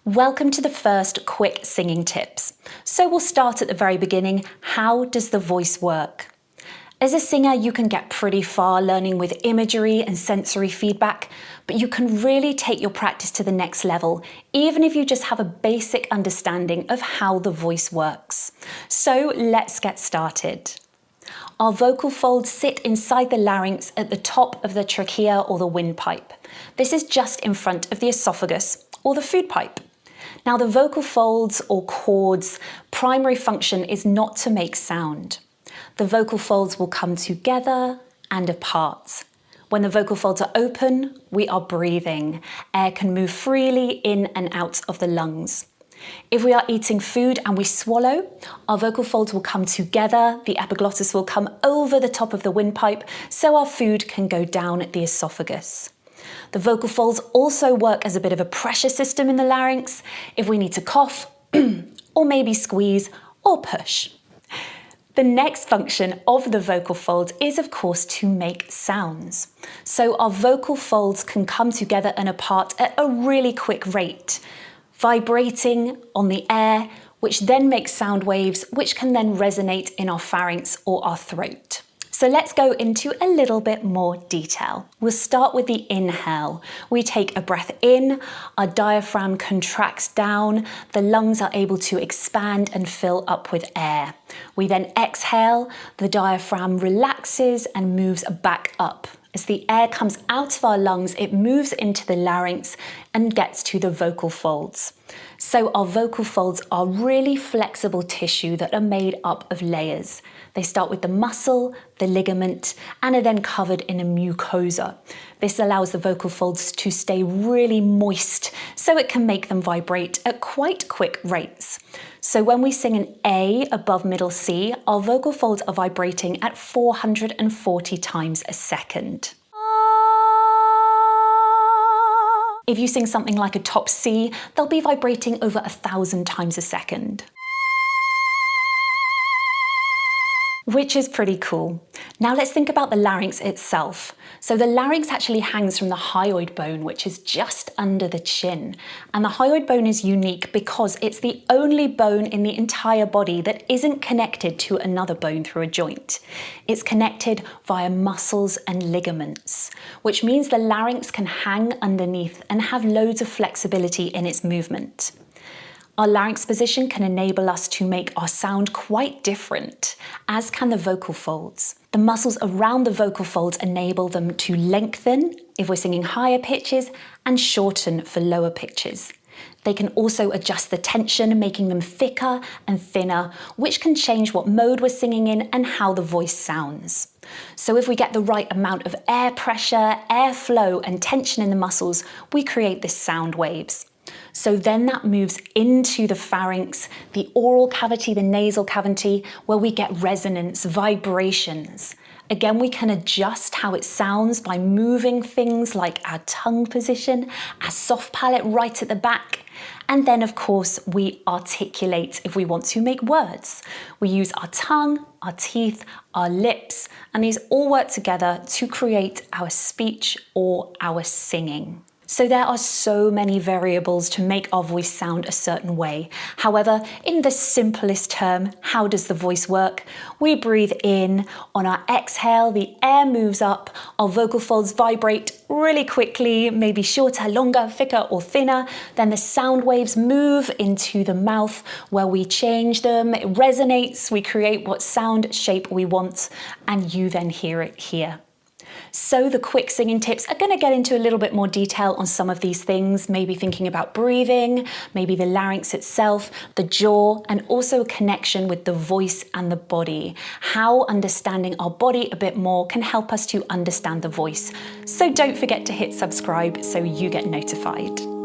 Welcome to the first quick singing tips. So we'll start at the very beginning. How does the voice work? As a singer, you can get pretty far learning with imagery and sensory feedback, but you can really take your practice to the next level, even if you just have a basic understanding of how the voice works. So let's get started. Our vocal folds sit inside the larynx at the top of the trachea or the windpipe. This is just in front of the esophagus or the food pipe. Now, the vocal folds or cords' primary function is not to make sound. The vocal folds will come together and apart. When the vocal folds are open, we are breathing. Air can move freely in and out of the lungs. If we are eating food and we swallow, our vocal folds will come together, the epiglottis will come over the top of the windpipe, so our food can go down the esophagus. The vocal folds also work as a bit of a pressure system in the larynx if we need to cough, or maybe squeeze or push. The next function of the vocal folds is, of course, to make sounds. So our vocal folds can come together and apart at a really quick rate, vibrating on the air, which then makes sound waves, which can then resonate in our pharynx or our throat. So let's go into a little bit more detail. We'll start with the inhale. We take a breath in, our diaphragm contracts down, the lungs are able to expand and fill up with air. We then exhale, the diaphragm relaxes and moves back up. As the air comes out of our lungs, it moves into the larynx and gets to the vocal folds. So our vocal folds are really flexible tissue that are made up of layers. They start with the muscle, the ligament, and are then covered in a mucosa. This allows the vocal folds to stay really moist, so it can make them vibrate at quite quick rates. So when we sing an A above middle C, our vocal folds are vibrating at 440 times a second. If you sing something like a top C, they'll be vibrating over 1,000 times a second. Which is pretty cool. Now let's think about the larynx itself. So the larynx actually hangs from the hyoid bone, which is just under the chin. And the hyoid bone is unique because it's the only bone in the entire body that isn't connected to another bone through a joint. It's connected via muscles and ligaments, which means the larynx can hang underneath and have loads of flexibility in its movement. Our larynx position can enable us to make our sound quite different, as can the vocal folds. The muscles around the vocal folds enable them to lengthen if we're singing higher pitches and shorten for lower pitches. They can also adjust the tension, making them thicker and thinner, which can change what mode we're singing in and how the voice sounds. So if we get the right amount of air pressure, airflow, and tension in the muscles, we create this sound waves. So then that moves into the pharynx, the oral cavity, the nasal cavity, where we get resonance, vibrations. Again, we can adjust how it sounds by moving things like our tongue position, our soft palate right at the back. And then, of course, we articulate if we want to make words. We use our tongue, our teeth, our lips, and these all work together to create our speech or our singing. So there are so many variables to make our voice sound a certain way. However, in the simplest term, how does the voice work? We breathe in. On our exhale, the air moves up. Our vocal folds vibrate really quickly, maybe shorter, longer, thicker, or thinner. Then the sound waves move into the mouth where we change them. It resonates. We create what sound shape we want, and you then hear it here. So the quick singing tips are going to get into a little bit more detail on some of these things, maybe thinking about breathing, maybe the larynx itself, the jaw, and also a connection with the voice and the body. How understanding our body a bit more can help us to understand the voice. So don't forget to hit subscribe so you get notified.